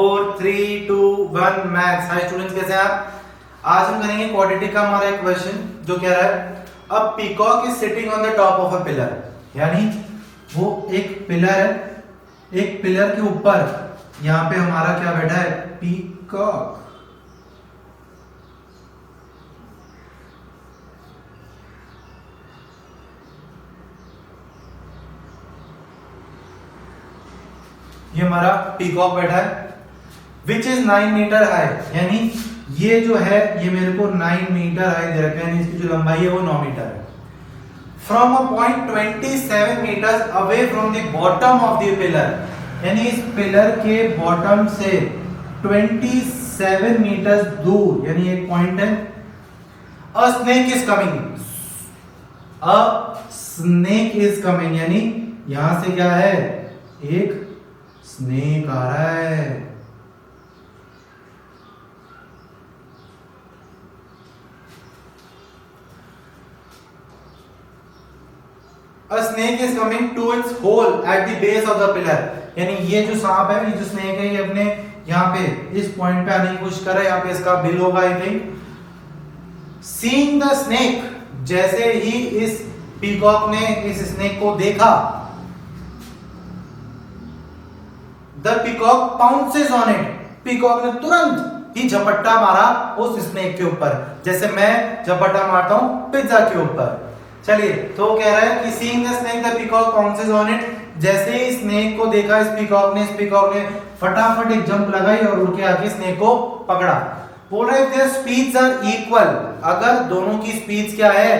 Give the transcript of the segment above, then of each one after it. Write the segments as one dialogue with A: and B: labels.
A: 4 3 2 1 maths. Hi students, कैसे हैं आप? आज हम करेंगे क्वाड्रेटिक का हमारा एक क्वेश्चन जो कह रहा है अ peacock is sitting on the top of a pillar. यानी वो एक पिलर है, एक पिलर के ऊपर यहां पे हमारा क्या बैठा है? पीकॉक। ये हमारा पीकॉक बैठा है विच इज 9 मीटर हाई। यानी ये जो है ये मेरे को 9 मीटर हाई दे रखा है, यानी इसकी जो लंबाई है वो 9 मीटर है। From a point 27 meters away from the bottom of the pillar, यानी इस पिलर के बॉटम से 27 मीटर दूर, यानी एक पॉइंट है। अ snake is coming, a snake is coming, यानी यहां से क्या है? एक स्नेक आ रहा है। A snake is coming to its hole at the base of the pillar, यानी ये जो सांप है, ये जो स्नेक है, ये अपने यहाँ पे इस पॉइंट पे आने की कोशिश कर रहा है। यहाँ पे इसका बिल होगा I think. Seeing the snake, जैसे ही इस पीकॉक ने इस स्नेक को देखा, the peacock pounces on it, peacock ने तुरंत ही झपट्टा मारा उस स्नेक के ऊपर, जैसे मैं झपट्टा मारता हूं पिज्जा के ऊपर। चलिए, तो कह रहा है कि seeing the snake the peacock pounces on it, जैसे ही स्नेक को देखा इस पीकॉक ने फटाफट एक जंप लगाई और उड़ के आके स्नेक को पकड़ा। बोल रहे हैं their speeds are equal, अगर दोनों की स्पीड्स क्या है?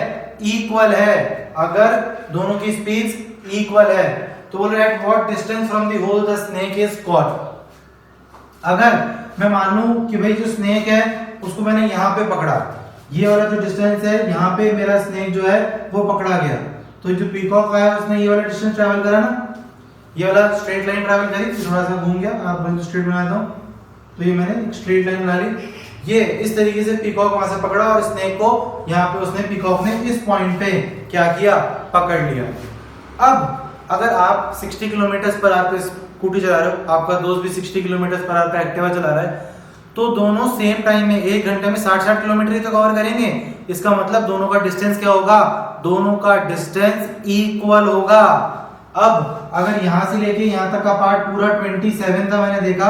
A: इक्वल है। अगर दोनों की स्पीड्स इक्वल है तो बोल रहे हैं at what distance from the hole the snake is caught। अगर मैं मान लूं कि भाई जो स्नेक है उसको मैंने यहाँ पे पकड़ा, ये वाला जो डिस्टेंस है यहाँ पे मेरा स्नेक जो है वो पकड़ा गया, तो जो पीकॉक आया उसने ये वाला डिस्टेंस ट्रैवल करा ना, ये वाला स्ट्रेट लाइन ट्रैवल करी, थोड़ा सा घूम गया, आप मैं स्ट्रेट बना देता हूं, तो ये मैंने एक स्ट्रेट लाइन बना ली। ये इस तरीके से पीकॉक वहां से पकड़ा और स्नेक को यहाँ पे उसने पीकॉक ने इस पॉइंट पे क्या किया? पकड़ लिया। अब अगर आप 60 किलोमीटर पर आवर पे स्कूटी चला रहे हो, आपका दोस्त भी 60 किलोमीटर पर आवर पे एक्टिवा चला रहा है, तो दोनों सेम टाइम में एक घंटे में 60 किलोमीटर ही तो कवर करेंगे। इसका मतलब दोनों का डिस्टेंस क्या होगा? दोनों का डिस्टेंस इक्वल होगा। अब अगर यहां से लेके यहां तक का पार्ट पूरा 27 था मैंने देखा,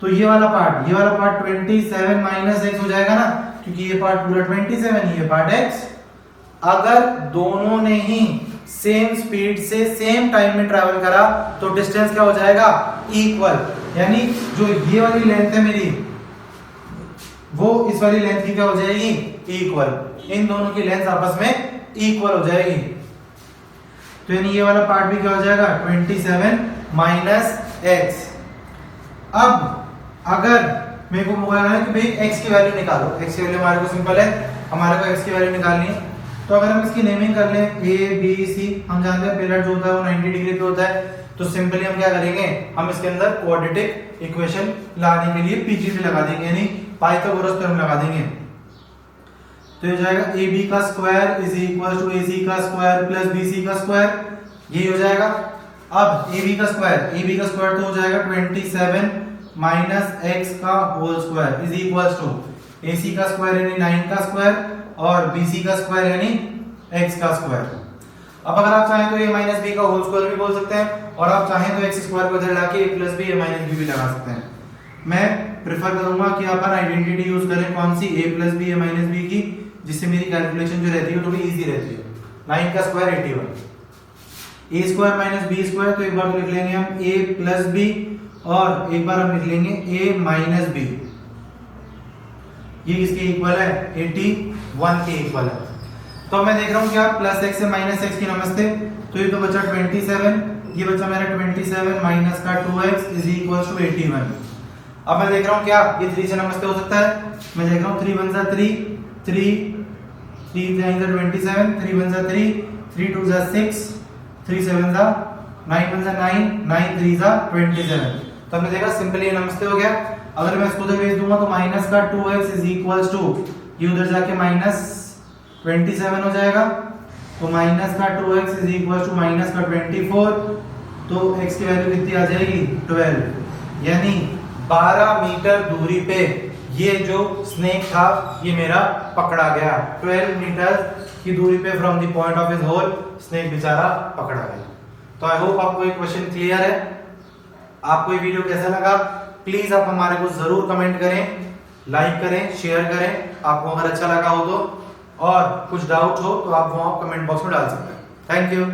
A: तो ये वाला पार्ट 27 माइनस x हो जाएगा ना, क्योंकि ये पार्ट पूरा 27, ये पार्ट x। अगर दोनों ने ही सेम स्पीड से सेम टाइम में ट्रैवल करा तो डिस्टेंस क्या हो जाएगा? इक्वल। यानी जो ये वाली लेंथ है मेरी, वो इस वाली लेंथ की क्या हो जाएगी? इक्वल। इन दोनों की लेंथ आपस में इक्वल हो जाएगी, तो यानी ये वाला पार्ट भी क्या हो जाएगा? 27 माइनस x। अब अगर मेरे को बोलना है कि भाई x की वैल्यू निकालो, x की वैल्यू हमारे को सिंपल है, हमारे को x की वैल्यू निकालनी है। तो अगर हम इसकी नेमिंग कर लें a b c, हम जानते हैं पिलर जो होता है वो 90 डिग्री पे होता है, तो सिंपली हम क्या करेंगे? हम इसके अंदर क्वाड्रेटिक इक्वेशन लाने के लिए पीजीटी लगा देंगे, यानी पाइथागोरस थ्योरम लगा देंगे। तो ये जाएगा ab का square is equal to ac का स्क्वायर प्लस bc का स्क्वायर, यही हो जाएगा। अब ab का स्क्वायर तो हो जाएगा 27 माइनस x का whole square is equal to ac का स्क्वायर यानी 9 का स्क्वायर और bc का स्क्वायर यानी x का स्क्वायर। अब अगर आप चाहें तो a माइनस b का होल स्क्वायर भी बोल सकते हैं, और आप चाहें तो x स्क्वायर को इधर लाके a plus b a minus b भी लगा सकते हैं। मैं प्रेफर करूंगा कि अपन आइडेंटिटी यूज करें कौन सी? a plus b a minus b की, जिससे मेरी कैलकुलेशन जो रहती है थोड़ी इजी रहती है। 9 का square 81, a square minus b square, तो एक बार तो लिख लेंगे हम a प्लस b और एक बार हम लिख लेंगे a माइनस b। ये किसके इक्वल है? 81 के इक्वल है। तो मैं देख रहा हूँ क्या प्लस x से माइनस x की नमस्ते, तो ये तो बचा 27, ये बचा मेरा 27 माइनस का 2x इज इक्वल टू 81। अब मैं देख रहा हूँ क्या ये 3 से नमस्ते हो सकता है? मैं देख रहा हूँ 3 1 जा 3, 3 9 जा 27, 3 1 जा 3, 3 2 जा 6, 3 7 जा 9 1 जा 9, 9 3 जा 27। तो हमने देखा सिंपली ये नमस्ते हो गया। अगर मैं इसको उधर भेज दूंगा तो माइनस का 2x इज इक्वल टू, ये उधर जाके माइनस 27 हो जाएगा, तो माइनस का 2x is equal to minus का 24, तो x की वैल्यू कितनी आ जाएगी? 12। यानी 12 मीटर दूरी पे ये जो स्नेक था ये मेरा पकड़ा गया। 12 मीटर की दूरी पे from the point of his hole snake बेचारा पकड़ा गया। तो आई होप आपको ये क्वेश्चन क्लियर है। आपको ये वीडियो कैसा लगा प्लीज आप हमारे को जरूर कमेंट करें, लाइक करें, शेयर करें आपको अगर अच्छा लगा हो तो, और कुछ डाउट हो तो आप वो कमेंट बॉक्स में डाल सकते हैं। Thank you.